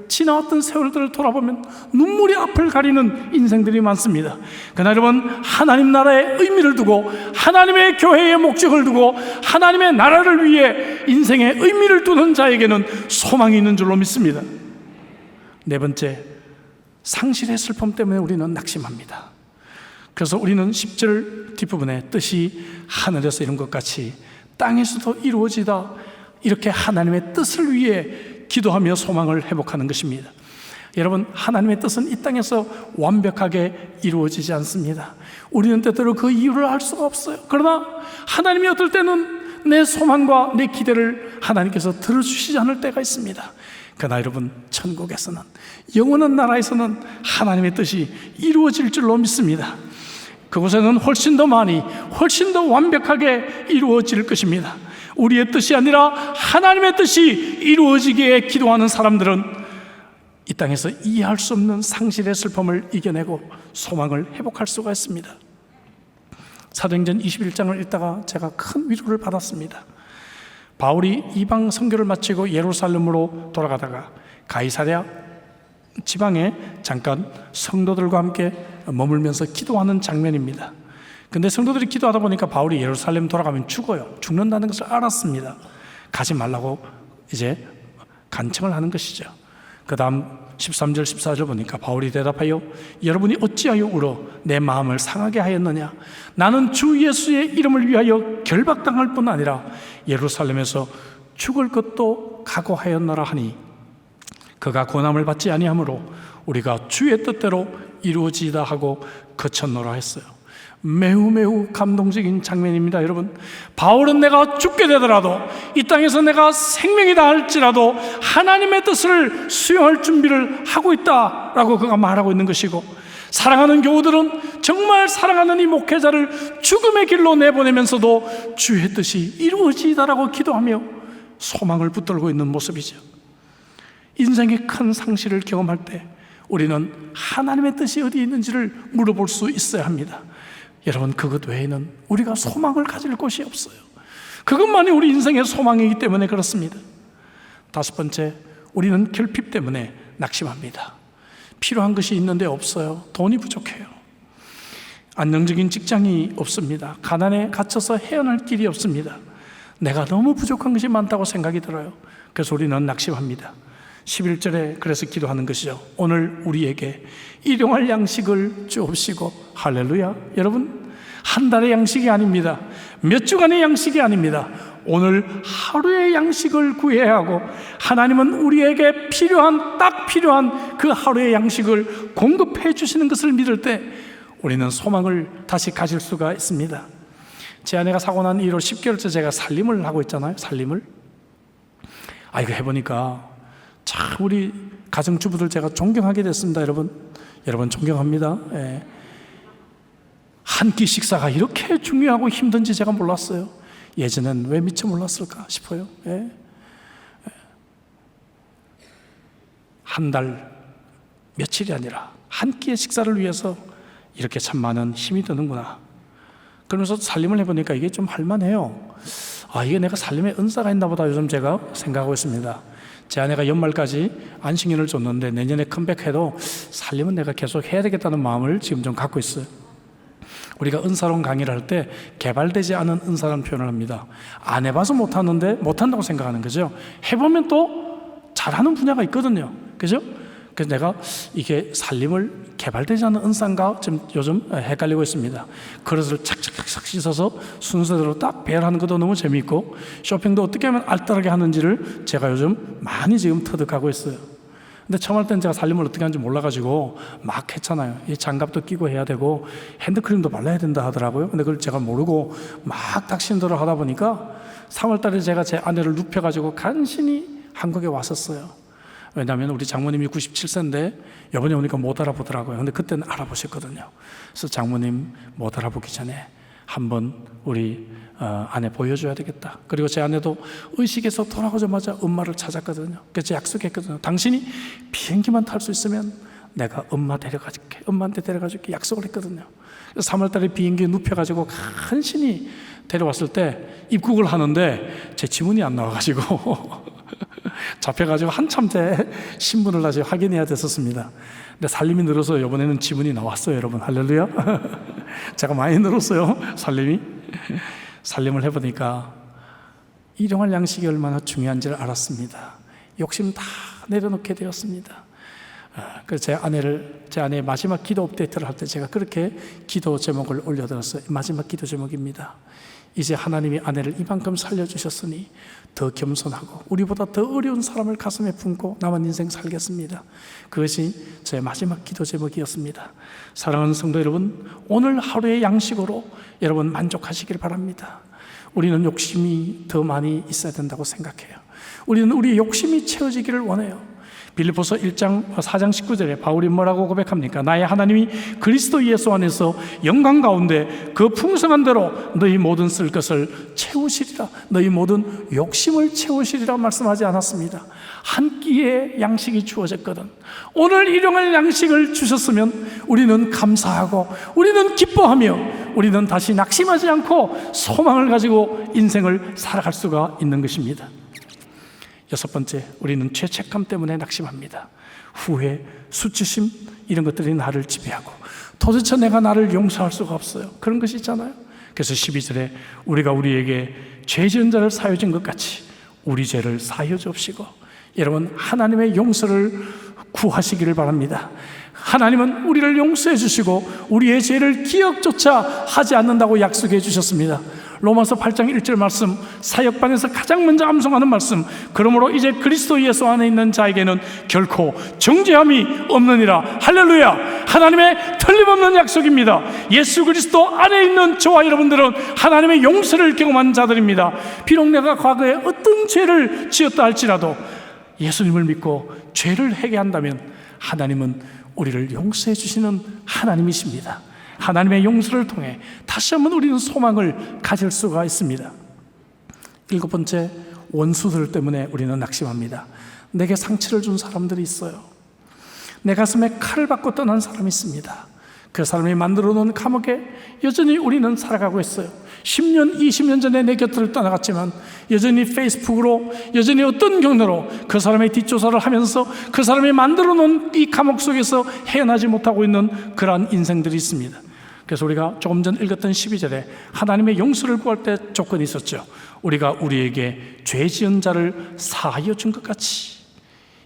지나왔던 세월들을 돌아보면 눈물이 앞을 가리는 인생들이 많습니다. 그러나 여러분, 하나님 나라의 의미를 두고 하나님의 교회의 목적을 두고 하나님의 나라를 위해 인생의 의미를 두는 자에게는 소망이 있는 줄로 믿습니다. 네 번째, 상실의 슬픔 때문에 우리는 낙심합니다. 그래서 우리는 10절 뒷부분에 뜻이 하늘에서 이룬 것 같이 땅에서도 이루어지다, 이렇게 하나님의 뜻을 위해 기도하며 소망을 회복하는 것입니다. 여러분, 하나님의 뜻은 이 땅에서 완벽하게 이루어지지 않습니다. 우리는 때때로 그 이유를 알 수가 없어요. 그러나 하나님이 어떨 때는 내 소망과 내 기대를 하나님께서 들어주시지 않을 때가 있습니다. 그러나 여러분, 천국에서는, 영원한 나라에서는 하나님의 뜻이 이루어질 줄로 믿습니다. 그곳에는 훨씬 더 많이, 훨씬 더 완벽하게 이루어질 것입니다. 우리의 뜻이 아니라 하나님의 뜻이 이루어지기에 기도하는 사람들은 이 땅에서 이해할 수 없는 상실의 슬픔을 이겨내고 소망을 회복할 수가 있습니다. 사도행전 21장을 읽다가 제가 큰 위로를 받았습니다. 바울이 이방 선교를 마치고 예루살렘으로 돌아가다가 가이사랴 지방에 잠깐 성도들과 함께 머물면서 기도하는 장면입니다. 근데 성도들이 기도하다 보니까 바울이 예루살렘 돌아가면 죽는다는 것을 알았습니다. 가지 말라고 이제 간청을 하는 것이죠. 그 다음 13절 14절 보니까 바울이 대답하여, 여러분이 어찌하여 울어 내 마음을 상하게 하였느냐? 나는 주 예수의 이름을 위하여 결박당할 뿐 아니라 예루살렘에서 죽을 것도 각오하였노라 하니, 그가 고난을 받지 아니하므로 우리가 주의 뜻대로 이루어지다 하고 그쳤노라 했어요. 매우 감동적인 장면입니다. 여러분, 바울은 내가 죽게 되더라도, 이 땅에서 내가 생명이 다할지라도 하나님의 뜻을 수용할 준비를 하고 있다라고 그가 말하고 있는 것이고, 사랑하는 교우들은 정말 사랑하는 이 목회자를 죽음의 길로 내보내면서도 주의 뜻이 이루어지다라고 기도하며 소망을 붙들고 있는 모습이죠. 인생의 큰 상실을 경험할 때 우리는 하나님의 뜻이 어디 있는지를 물어볼 수 있어야 합니다. 여러분, 그것 외에는 우리가 소망을 가질 곳이 없어요. 그것만이 우리 인생의 소망이기 때문에 그렇습니다. 다섯 번째, 우리는 결핍 때문에 낙심합니다. 필요한 것이 있는데 없어요. 돈이 부족해요. 안정적인 직장이 없습니다. 가난에 갇혀서 헤어날 길이 없습니다. 내가 너무 부족한 것이 많다고 생각이 들어요. 그래서 우리는 낙심합니다. 11절에 그래서 기도하는 것이죠. 오늘 우리에게 일용할 양식을 주옵시고. 할렐루야. 여러분, 한 달의 양식이 아닙니다. 몇 주간의 양식이 아닙니다. 오늘 하루의 양식을 구해야 하고, 하나님은 우리에게 딱 필요한 그 하루의 양식을 공급해 주시는 것을 믿을 때 우리는 소망을 다시 가질 수가 있습니다. 제 아내가 사고 난 이후로 10개월째 제가 살림을 하고 있잖아요. 살림을. 이거 해보니까 참 우리 가정주부들 제가 존경하게 됐습니다. 여러분 존경합니다. 예. 한 끼 식사가 이렇게 중요하고 힘든지 제가 몰랐어요. 예전엔 왜 미처 몰랐을까 싶어요. 예. 한 달 며칠이 아니라 한 끼의 식사를 위해서 이렇게 참 많은 힘이 드는구나. 그러면서 살림을 해보니까 이게 좀 할만해요. 이게 내가 살림에 은사가 있나 보다 요즘 제가 생각하고 있습니다. 제 아내가 연말까지 안식년을 줬는데 내년에 컴백해도 살림은 내가 계속 해야 되겠다는 마음을 지금 좀 갖고 있어요. 우리가 은사론 강의를 할 때 개발되지 않은 은사라는 표현을 합니다. 안 해봐서 못하는데 못한다고 생각하는 거죠. 해보면 또 잘하는 분야가 있거든요. 그죠? 그래서 내가 이게 살림을 개발되지 않은 은사인가 지금 요즘 헷갈리고 있습니다. 그릇을 착착착 씻어서 순서대로 딱 배열하는 것도 너무 재미있고, 쇼핑도 어떻게 하면 알뜰하게 하는지를 제가 요즘 많이 지금 터득하고 있어요. 근데 처음 할 때는 제가 살림을 어떻게 하는지 몰라가지고 막 했잖아요. 이 장갑도 끼고 해야 되고 핸드크림도 발라야 된다 하더라고요. 근데 그걸 제가 모르고 막 닥신대로 하다 보니까 3월 달에 제가 제 아내를 눕혀가지고 간신히 한국에 왔었어요. 왜냐하면 우리 장모님이 97세인데 이번에 오니까 못 알아보더라고요. 근데 그때는 알아보셨거든요. 그래서 장모님 못 알아보기 전에 한번 우리 아내 보여줘야 되겠다. 그리고 제 아내도 의식에서 돌아오자마자 엄마를 찾았거든요. 그래서 약속했거든요. 당신이 비행기만 탈 수 있으면 내가 엄마 데려가줄게, 엄마한테 데려가줄게 약속을 했거든요. 그래서 3월 달에 비행기에 눕혀가지고 간신히 데려왔을 때 입국을 하는데 제 지문이 안 나와가지고 잡혀가지고 한참 제 신분을 다시 확인해야 됐었습니다. 근데 살림이 늘어서 이번에는 지문이 나왔어요. 여러분 할렐루야. 제가 많이 늘었어요. 살림을 해보니까 일용할 양식이 얼마나 중요한지를 알았습니다. 욕심 다 내려놓게 되었습니다. 그래서 제 아내의 마지막 기도 업데이트를 할 때 제가 그렇게 기도 제목을 올려드렸어요. 마지막 기도 제목입니다. 이제 하나님이 아내를 이만큼 살려주셨으니 더 겸손하고 우리보다 더 어려운 사람을 가슴에 품고 남은 인생 살겠습니다. 그것이 제 마지막 기도 제목이었습니다. 사랑하는 성도 여러분, 오늘 하루의 양식으로 여러분 만족하시길 바랍니다. 우리는 욕심이 더 많이 있어야 된다고 생각해요. 우리는 우리의 욕심이 채워지기를 원해요. 빌립보서 1장 4장 19절에 바울이 뭐라고 고백합니까? 나의 하나님이 그리스도 예수 안에서 영광 가운데 그 풍성한 대로 너희 모든 쓸 것을 채우시리라, 너희 모든 욕심을 채우시리라 말씀하지 않았습니다. 한 끼의 양식이 주어졌거든. 오늘 일용할 양식을 주셨으면 우리는 감사하고 우리는 기뻐하며 우리는 다시 낙심하지 않고 소망을 가지고 인생을 살아갈 수가 있는 것입니다. 여섯 번째, 우리는 죄책감 때문에 낙심합니다. 후회, 수치심 이런 것들이 나를 지배하고 도대체 내가 나를 용서할 수가 없어요. 그런 것이 있잖아요. 그래서 12절에 우리가 우리에게 죄 지은 자를 사하여 준 것 같이 우리 죄를 사하여 주옵시고. 여러분, 하나님의 용서를 구하시기를 바랍니다. 하나님은 우리를 용서해 주시고 우리의 죄를 기억조차 하지 않는다고 약속해 주셨습니다. 로마서 8장 1절 말씀, 사역반에서 가장 먼저 암송하는 말씀, 그러므로 이제 그리스도 예수 안에 있는 자에게는 결코 정죄함이 없느니라. 할렐루야. 하나님의 틀림없는 약속입니다. 예수 그리스도 안에 있는 저와 여러분들은 하나님의 용서를 경험한 자들입니다. 비록 내가 과거에 어떤 죄를 지었다 할지라도 예수님을 믿고 죄를 회개한다면 하나님은 우리를 용서해 주시는 하나님이십니다. 하나님의 용서를 통해 다시 한번 우리는 소망을 가질 수가 있습니다. 7번째, 원수들 때문에 우리는 낙심합니다. 내게 상처를 준 사람들이 있어요. 내 가슴에 칼을 받고 떠난 사람이 있습니다. 그 사람이 만들어 놓은 감옥에 여전히 우리는 살아가고 있어요. 10년, 20년 전에 내 곁을 떠나갔지만 여전히 페이스북으로, 여전히 어떤 경로로 그 사람의 뒷조사를 하면서 그 사람이 만들어 놓은 이 감옥 속에서 헤어나지 못하고 있는 그러한 인생들이 있습니다. 그래서 우리가 조금 전 읽었던 12절에 하나님의 용서를 구할 때 조건이 있었죠. 우리가 우리에게 죄 지은 자를 사하여 준 것 같이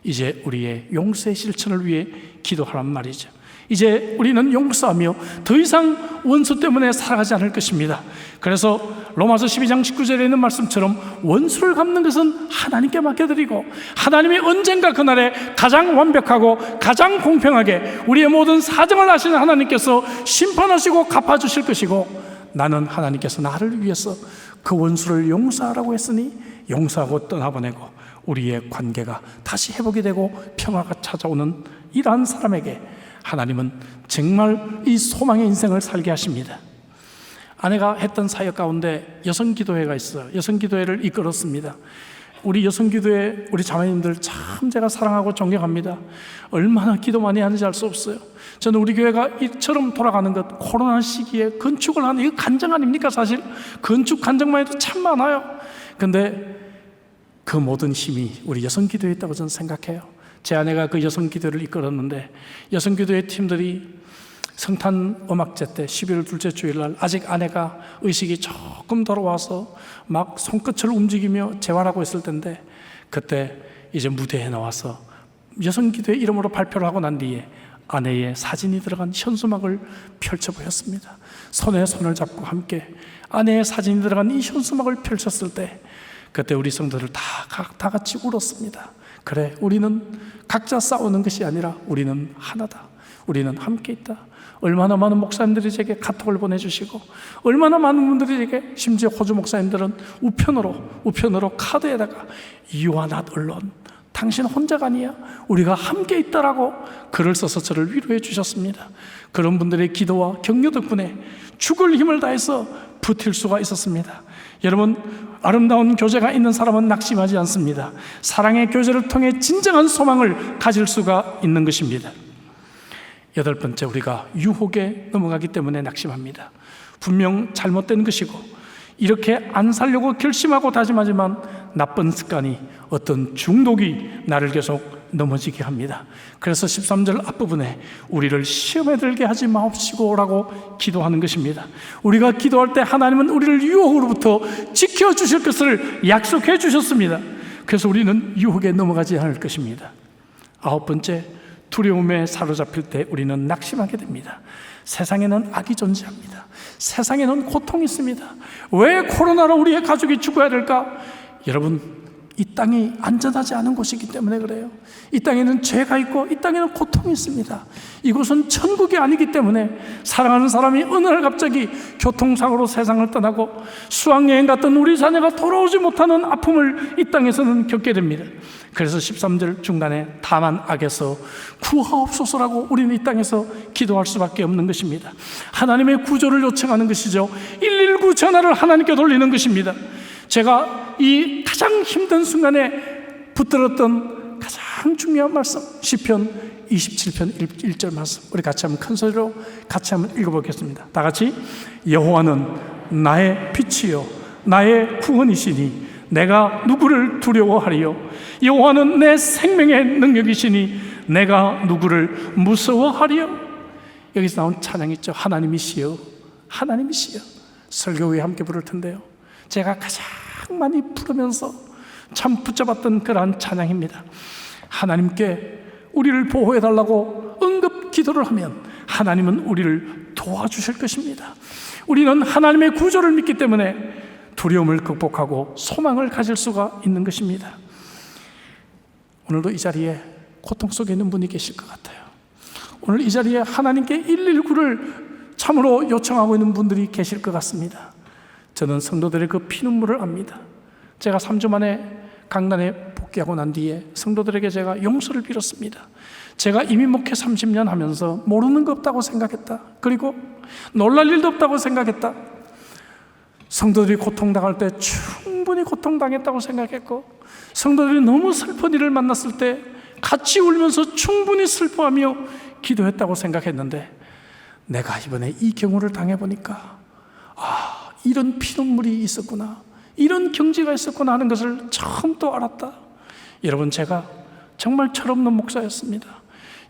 이제 우리의 용서의 실천을 위해 기도하란 말이죠. 이제 우리는 용서하며 더 이상 원수 때문에 살아가지 않을 것입니다. 그래서 로마서 12장 19절에 있는 말씀처럼 원수를 갚는 것은 하나님께 맡겨드리고 하나님이 언젠가 그날에 가장 완벽하고 가장 공평하게 우리의 모든 사정을 아시는 하나님께서 심판하시고 갚아주실 것이고, 나는 하나님께서 나를 위해서 그 원수를 용서하라고 했으니 용서하고 떠나보내고 우리의 관계가 다시 회복이 되고 평화가 찾아오는 이러한 사람에게 하나님은 정말 이 소망의 인생을 살게 하십니다. 아내가 했던 사역 가운데 여성기도회가 있어요. 여성기도회를 이끌었습니다. 우리 여성기도회 우리 자매님들 참 제가 사랑하고 존경합니다. 얼마나 기도 많이 하는지 알 수 없어요. 저는 우리 교회가 이처럼 돌아가는 것, 코로나 시기에 건축을 하는 이거 간증 아닙니까? 사실 건축 간증만 해도 참 많아요. 근데 그 모든 힘이 우리 여성기도회에 있다고 저는 생각해요. 제 아내가 그 여성기도를 이끌었는데 여성기도회 팀들이 성탄 음악제 때 11월 둘째 주일날 아직 아내가 의식이 조금 돌아와서 막 손끝을 움직이며 재활하고 있을 텐데, 그때 이제 무대에 나와서 여성기도회 이름으로 발표를 하고 난 뒤에 아내의 사진이 들어간 현수막을 펼쳐 보였습니다. 손에 손을 잡고 함께 아내의 사진이 들어간 이 현수막을 펼쳤을 때 그때 우리 성도들 다 같이 울었습니다. 그래, 우리는 각자 싸우는 것이 아니라 우리는 하나다. 우리는 함께 있다. 얼마나 많은 목사님들이 제게 카톡을 보내주시고, 얼마나 많은 분들이 제게, 심지어 호주 목사님들은 우편으로 카드에다가 You are not alone, 당신 혼자가 아니야, 우리가 함께 있다라고 글을 써서 저를 위로해 주셨습니다. 그런 분들의 기도와 격려 덕분에 죽을 힘을 다해서 버틸 수가 있었습니다. 여러분, 아름다운 교제가 있는 사람은 낙심하지 않습니다. 사랑의 교제를 통해 진정한 소망을 가질 수가 있는 것입니다. 8번째, 우리가 유혹에 넘어가기 때문에 낙심합니다. 분명 잘못된 것이고 이렇게 안 살려고 결심하고 다짐하지만 나쁜 습관이, 어떤 중독이 나를 계속 넘어지게 합니다. 그래서 13절 앞부분에 우리를 시험에 들게 하지 마옵시고라고 기도하는 것입니다. 우리가 기도할 때 하나님은 우리를 유혹으로부터 지켜주실 것을 약속해 주셨습니다. 그래서 우리는 유혹에 넘어가지 않을 것입니다. 9번째, 두려움에 사로잡힐 때 우리는 낙심하게 됩니다. 세상에는 악이 존재합니다. 세상에는 고통이 있습니다. 왜 코로나로 우리의 가족이 죽어야 될까? 여러분, 이 땅이 안전하지 않은 곳이기 때문에 그래요. 이 땅에는 죄가 있고 이 땅에는 고통이 있습니다. 이곳은 천국이 아니기 때문에 사랑하는 사람이 어느 날 갑자기 교통사고로 세상을 떠나고 수학여행 갔던 우리 자녀가 돌아오지 못하는 아픔을 이 땅에서는 겪게 됩니다. 그래서 13절 중간에 다만 악에서 구하옵소서라고 우리는 이 땅에서 기도할 수밖에 없는 것입니다. 하나님의 구조를 요청하는 것이죠. 119 전화를 하나님께 돌리는 것입니다. 제가 이 가장 힘든 순간에 붙들었던 가장 중요한 말씀, 시편 27편 1절 말씀, 우리 같이 한번 큰 소리로 같이 한번 읽어보겠습니다. 다 같이. 여호와는 나의 빛이요 나의 구원이시니 내가 누구를 두려워하리요. 여호와는 내 생명의 능력이시니 내가 누구를 무서워하리요. 여기서 나온 찬양 있죠. 하나님이시여, 하나님이시여. 설교 후에 함께 부를 텐데요, 제가 가장 많이 부르면서 참 붙잡았던 그러한 찬양입니다. 하나님께 우리를 보호해달라고 응급 기도를 하면 하나님은 우리를 도와주실 것입니다. 우리는 하나님의 구조를 믿기 때문에 두려움을 극복하고 소망을 가질 수가 있는 것입니다. 오늘도 이 자리에 고통 속에 있는 분이 계실 것 같아요. 오늘 이 자리에 하나님께 119를 참으로 요청하고 있는 분들이 계실 것 같습니다. 저는 성도들의 그 피눈물을 압니다. 제가 3주 만에 강단에 복귀하고 난 뒤에 성도들에게 제가 용서를 빌었습니다. 제가 이미 목회 30년 하면서 모르는 거 없다고 생각했다. 그리고 놀랄 일도 없다고 생각했다. 성도들이 고통당할 때 충분히 고통당했다고 생각했고, 성도들이 너무 슬픈 일을 만났을 때 같이 울면서 충분히 슬퍼하며 기도했다고 생각했는데, 내가 이번에 이 경우를 당해보니까 이런 피눈물이 있었구나, 이런 경지가 있었구나 하는 것을 처음 또 알았다. 여러분, 제가 정말 철없는 목사였습니다.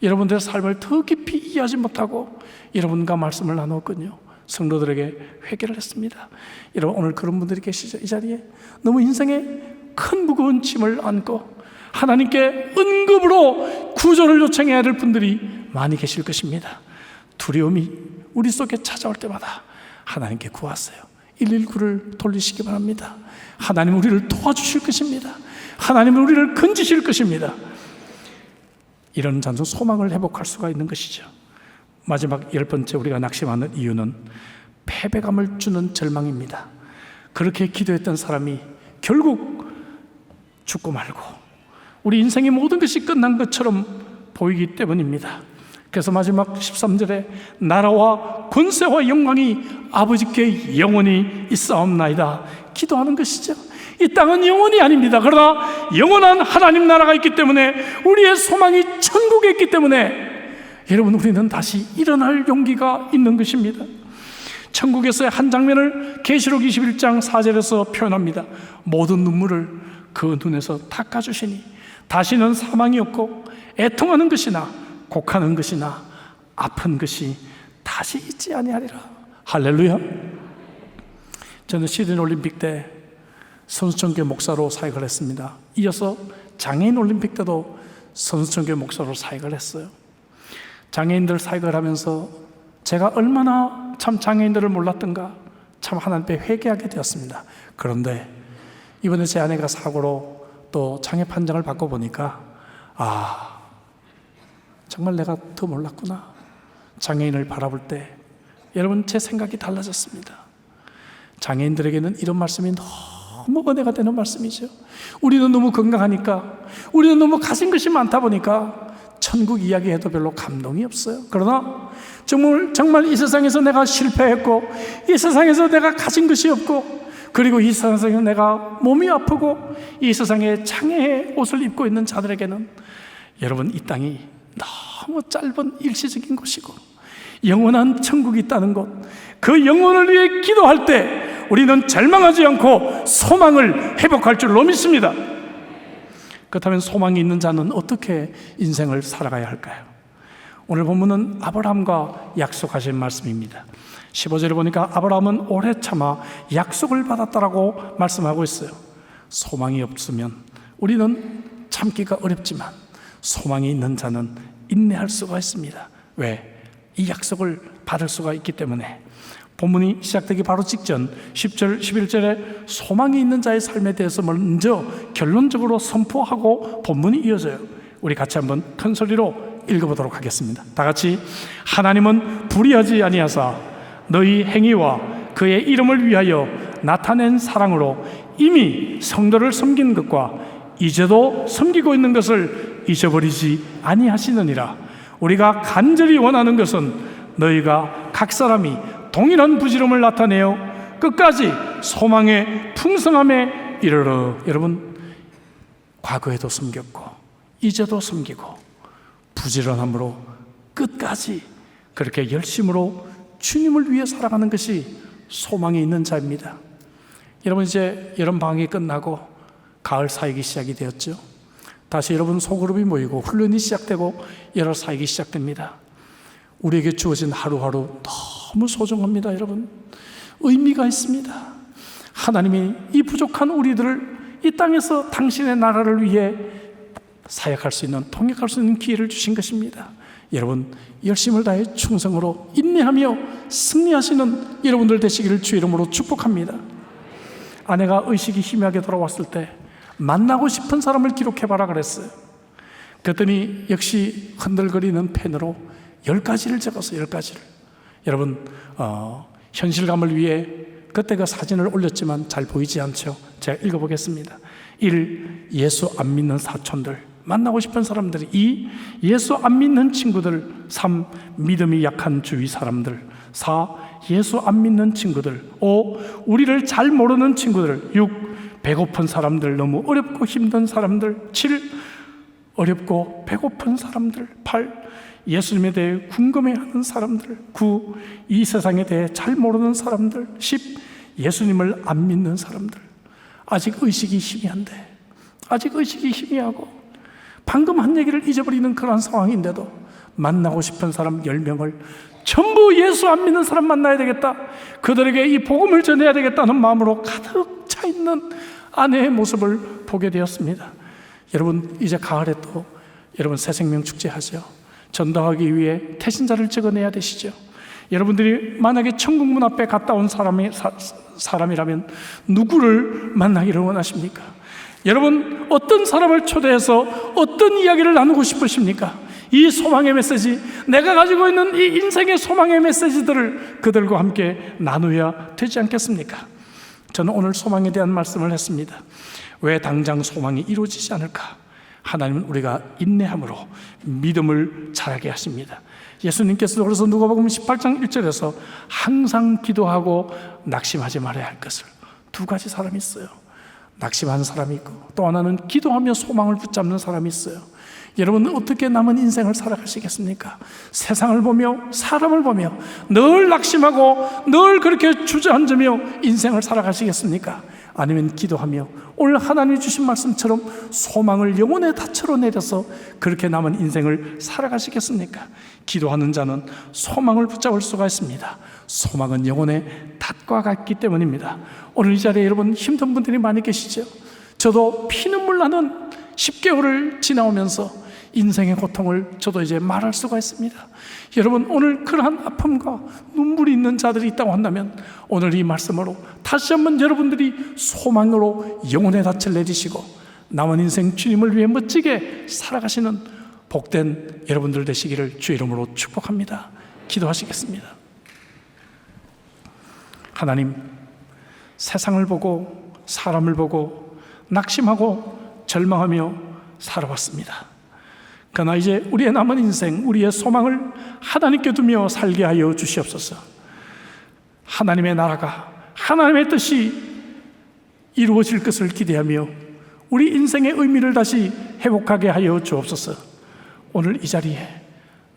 여러분들의 삶을 더 깊이 이해하지 못하고 여러분과 말씀을 나누었거든요. 성도들에게 회개를 했습니다. 여러분, 오늘 그런 분들이 계시죠? 이 자리에 너무 인생에 큰 무거운 짐을 안고 하나님께 응급으로 구조를 요청해야 될 분들이 많이 계실 것입니다. 두려움이 우리 속에 찾아올 때마다 하나님께 구하세요. 119를 돌리시기 바랍니다. 하나님 우리를 도와주실 것입니다. 하나님은 우리를 건지실 것입니다. 이런 잔소 소망을 회복할 수가 있는 것이죠. 마지막 10번째 우리가 낙심하는 이유는 패배감을 주는 절망입니다. 그렇게 기도했던 사람이 결국 죽고 말고 우리 인생의 모든 것이 끝난 것처럼 보이기 때문입니다. 그래서 마지막 13절에 나라와 권세와 영광이 아버지께 영원히 있사옵나이다 기도하는 것이죠. 이 땅은 영원이 아닙니다. 그러나 영원한 하나님 나라가 있기 때문에, 우리의 소망이 천국에 있기 때문에 여러분, 우리는 다시 일어날 용기가 있는 것입니다. 천국에서의 한 장면을 계시록 21장 4절에서 표현합니다. 모든 눈물을 그 눈에서 닦아주시니 다시는 사망이 없고 애통하는 것이나 곡하는 것이나 아픈 것이 다시 있지 아니하리라. 할렐루야. 저는 시드니 올림픽 때 선수촌교회 목사로 사역을 했습니다. 이어서 장애인 올림픽 때도 선수촌교회 목사로 사역을 했어요. 장애인들 사역을 하면서 제가 얼마나 참 장애인들을 몰랐던가 참 하나님 앞에 회개하게 되었습니다. 그런데 이번에 제 아내가 사고로 또 장애 판정을 받고 보니까 정말 내가 더 몰랐구나. 장애인을 바라볼 때 여러분, 제 생각이 달라졌습니다. 장애인들에게는 이런 말씀이 너무 은혜가 되는 말씀이죠. 우리는 너무 건강하니까, 우리는 너무 가진 것이 많다 보니까 천국 이야기해도 별로 감동이 없어요. 그러나 정말 이 세상에서 내가 실패했고, 이 세상에서 내가 가진 것이 없고, 그리고 이 세상에서 내가 몸이 아프고 이 세상에 장애의 옷을 입고 있는 자들에게는 여러분, 이 땅이 너무 짧은 일시적인 곳이고 영원한 천국이 있다는 것, 그 영혼을 위해 기도할 때 우리는 절망하지 않고 소망을 회복할 줄로 믿습니다. 그렇다면 소망이 있는 자는 어떻게 인생을 살아가야 할까요? 오늘 본문은 아브라함과 약속하신 말씀입니다. 15절에 보니까 아브라함은 오래 참아 약속을 받았다라고 말씀하고 있어요. 소망이 없으면 우리는 참기가 어렵지만 소망이 있는 자는 인내할 수가 있습니다. 왜? 이 약속을 받을 수가 있기 때문에. 본문이 시작되기 바로 직전 10절, 11절에 소망이 있는 자의 삶에 대해서 먼저 결론적으로 선포하고 본문이 이어져요. 우리 같이 한번 큰 소리로 읽어보도록 하겠습니다. 다 같이. 하나님은 불의하지 아니하사 너희 행위와 그의 이름을 위하여 나타낸 사랑으로 이미 성도를 섬긴 것과 이제도 섬기고 있는 것을 잊어버리지 아니하시느니라. 우리가 간절히 원하는 것은 너희가 각 사람이 동일한 부지런을 나타내어 끝까지 소망의 풍성함에 이르러. 여러분, 과거에도 섬겼고 이제도 섬기고 부지런함으로 끝까지 그렇게 열심으로 주님을 위해 살아가는 것이 소망이 있는 자입니다. 여러분, 이제 여름방학이 끝나고 가을 사역이 시작이 되었죠. 다시 여러분 소그룹이 모이고 훈련이 시작되고 여러 사역이 시작됩니다. 우리에게 주어진 하루하루 너무 소중합니다. 여러분, 의미가 있습니다. 하나님이 이 부족한 우리들을 이 땅에서 당신의 나라를 위해 사역할 수 있는, 통역할 수 있는 기회를 주신 것입니다. 여러분, 열심을 다해 충성으로 인내하며 승리하시는 여러분들 되시기를 주 이름으로 축복합니다. 아내가 의식이 희미하게 돌아왔을 때 만나고 싶은 사람을 기록해봐라 그랬어요. 그랬더니 역시 흔들거리는 펜으로 10가지를 적었어요. 10가지를. 여러분, 현실감을 위해 그때 그 사진을 올렸지만 잘 보이지 않죠? 제가 읽어보겠습니다. 1. 예수 안 믿는 사촌들, 만나고 싶은 사람들이. 2. 예수 안 믿는 친구들. 3. 믿음이 약한 주위 사람들. 4. 예수 안 믿는 친구들. 5. 우리를 잘 모르는 친구들. 6. 배고픈 사람들, 너무 어렵고 힘든 사람들. 7. 어렵고 배고픈 사람들. 8. 예수님에 대해 궁금해하는 사람들. 9. 이 세상에 대해 잘 모르는 사람들. 10. 예수님을 안 믿는 사람들. 아직 의식이 희미한데, 아직 의식이 희미하고 방금 한 얘기를 잊어버리는 그런 상황인데도 만나고 싶은 사람 10명을 전부 예수 안 믿는 사람 만나야 되겠다, 그들에게 이 복음을 전해야 되겠다는 마음으로 가득 차 있는 아내의 모습을 보게 되었습니다. 여러분, 이제 가을에 또 여러분 새생명 축제 하죠. 전도하기 위해 태신자를 찍어내야 되시죠. 여러분들이 만약에 천국문 앞에 갔다 온 사람이라면 누구를 만나기를 원하십니까? 여러분, 어떤 사람을 초대해서 어떤 이야기를 나누고 싶으십니까? 이 소망의 메시지, 내가 가지고 있는 이 인생의 소망의 메시지들을 그들과 함께 나누어야 되지 않겠습니까? 저는 오늘 소망에 대한 말씀을 했습니다. 왜 당장 소망이 이루어지지 않을까? 하나님은 우리가 인내함으로 믿음을 자라게 하십니다. 예수님께서도 그래서 누가복음 18장 1절에서 항상 기도하고 낙심하지 말아야 할 것을, 두 가지 사람이 있어요. 낙심하는 사람이 있고 또 하나는 기도하며 소망을 붙잡는 사람이 있어요. 여러분은 어떻게 남은 인생을 살아가시겠습니까? 세상을 보며 사람을 보며 늘 낙심하고 늘 그렇게 주저앉으며 인생을 살아가시겠습니까? 아니면 기도하며 오늘 하나님이 주신 말씀처럼 소망을 영혼의 닻으로 내려서 그렇게 남은 인생을 살아가시겠습니까? 기도하는 자는 소망을 붙잡을 수가 있습니다. 소망은 영혼의 닻과 같기 때문입니다. 오늘 이 자리에 여러분 힘든 분들이 많이 계시죠? 저도 피눈물 나는 10개월을 지나오면서 인생의 고통을 저도 이제 말할 수가 있습니다. 여러분, 오늘 그러한 아픔과 눈물이 있는 자들이 있다고 한다면 오늘 이 말씀으로 다시 한번 여러분들이 소망으로 영혼의 닻을 내리시고 남은 인생 주님을 위해 멋지게 살아가시는 복된 여러분들 되시기를 주의 이름으로 축복합니다. 기도하시겠습니다. 하나님, 세상을 보고 사람을 보고 낙심하고 절망하며 살아왔습니다. 그러나 이제 우리의 남은 인생, 우리의 소망을 하나님께 두며 살게 하여 주시옵소서. 하나님의 나라가, 하나님의 뜻이 이루어질 것을 기대하며 우리 인생의 의미를 다시 회복하게 하여 주옵소서. 오늘 이 자리에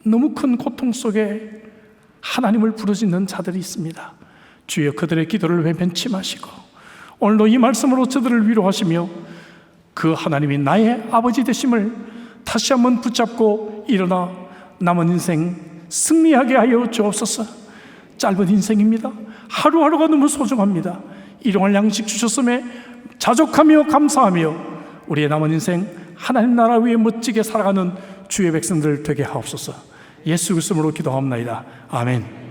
너무 큰 고통 속에 하나님을 부르짖는 자들이 있습니다. 주여, 그들의 기도를 회변치 마시고 오늘도 이 말씀으로 저들을 위로하시며 그 하나님이 나의 아버지 되심을 다시 한번 붙잡고 일어나 남은 인생 승리하게 하여 주옵소서. 짧은 인생입니다. 하루하루가 너무 소중합니다. 일용할 양식 주셨음에 자족하며 감사하며 우리의 남은 인생 하나님 나라 위에 멋지게 살아가는 주의 백성들 되게 하옵소서. 예수 그리스도로 기도하옵나이다. 아멘.